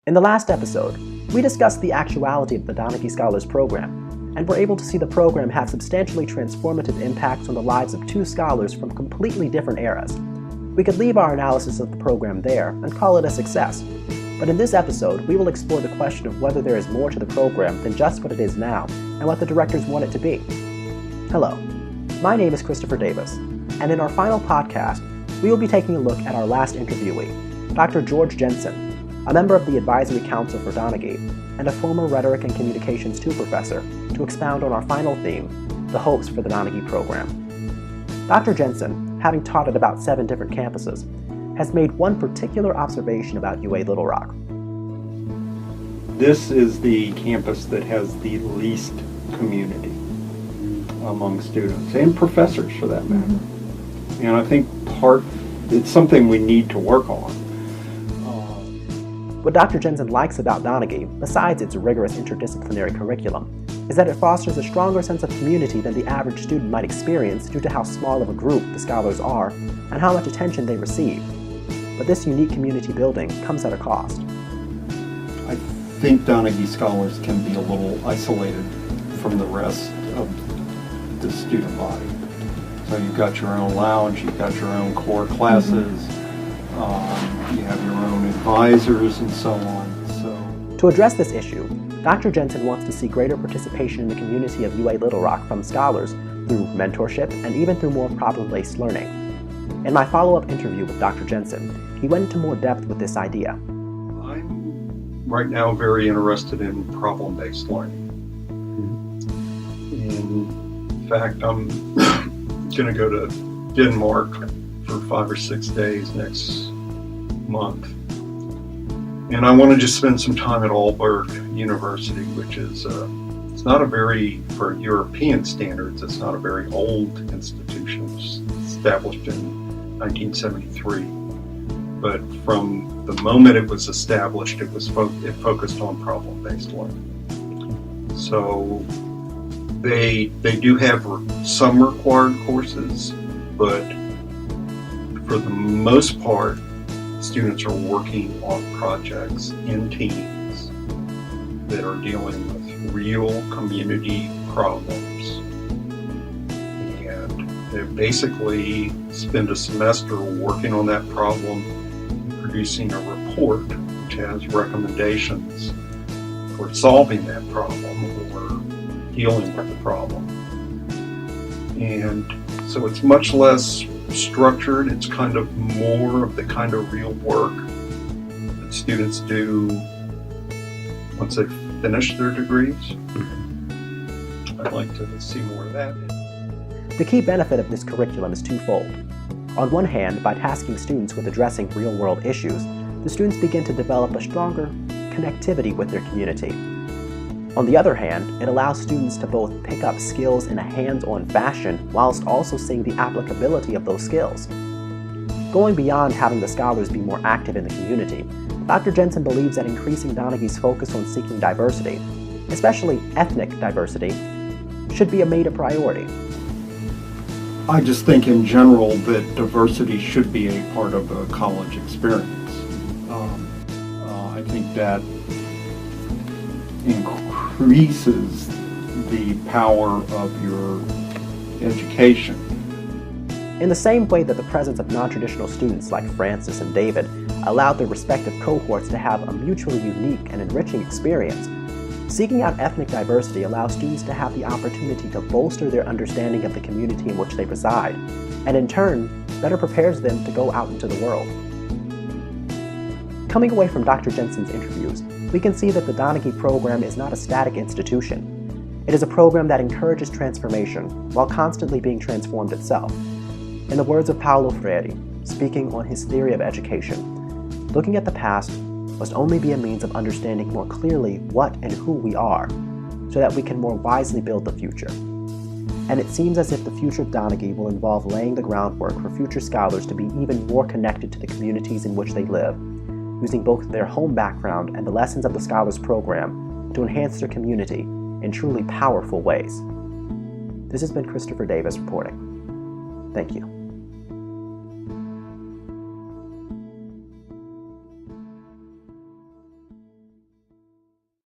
In the last episode, we discussed the actuality of the Donaghey Scholars Program, and were able to see the program have substantially transformative impacts on the lives of two scholars from completely different eras. We could leave our analysis of the program there and call it a success, but in this episode, we will explore the question of whether there is more to the program than just what it is now and what the directors want it to be. Hello, my name is Christopher Davis, and in our final podcast, we will be taking a look at our last interviewee, Dr. George Jensen, a member of the Advisory Council for Donaghey and a former Rhetoric and Communications II professor, to expound on our final theme, the hopes for the Donaghey program. Dr. Jensen, having taught at about 7 different campuses, has made one particular observation about UA Little Rock. This is the campus that has the least community among students and professors for that matter. And I think it's something we need to work on. What Dr. Jensen likes about Donaghey, besides its rigorous interdisciplinary curriculum, is that it fosters a stronger sense of community than the average student might experience due to how small of a group the scholars are and how much attention they receive. But this unique community building comes at a cost. I think Donaghey scholars can be a little isolated from the rest of the student body. So you've got your own lounge, you've got your own core classes, you have your own advisors and so on. To address this issue, Dr. Jensen wants to see greater participation in the community of UA Little Rock from scholars through mentorship and even through more problem-based learning. In my follow-up interview with Dr. Jensen, he went into more depth with this idea. I'm right now very interested in problem-based learning. In fact, I'm going to go to Denmark for 5 or 6 days next month. And I want to just spend some time at Aalborg University, which is, it's not a very, for European standards, it's not a very old institution. It's established in 1973. But from the moment it was established, it focused on problem-based learning. So they do have some required courses, but for the most part, students are working on projects in teams that are dealing with real community problems. And they basically spend a semester working on that problem, producing a report which has recommendations for solving that problem or dealing with the problem. And so it's much less structured. It's kind of more of the kind of real work that students do once they've finished their degrees. I'd like to see more of that. The key benefit of this curriculum is twofold. On one hand, by tasking students with addressing real-world issues, the students begin to develop a stronger connectivity with their community. On the other hand, it allows students to both pick up skills in a hands-on fashion whilst also seeing the applicability of those skills. Going beyond having the scholars be more active in the community, Dr. Jensen believes that increasing Donaghey's focus on seeking diversity, especially ethnic diversity, should be made a priority. I just think in general that diversity should be a part of a college experience. I think that increases the power of your education. In the same way that the presence of non-traditional students like Francis and David allowed their respective cohorts to have a mutually unique and enriching experience, seeking out ethnic diversity allows students to have the opportunity to bolster their understanding of the community in which they reside, and in turn, better prepares them to go out into the world. Coming away from Dr. Jensen's interviews, we can see that the Donaghey program is not a static institution. It is a program that encourages transformation while constantly being transformed itself. In the words of Paulo Freire, speaking on his theory of education, looking at the past must only be a means of understanding more clearly what and who we are, so that we can more wisely build the future. And it seems as if the future of Donaghey will involve laying the groundwork for future scholars to be even more connected to the communities in which they live, using both their home background and the lessons of the Scholars Program to enhance their community in truly powerful ways. This has been Christopher Davis reporting. Thank you.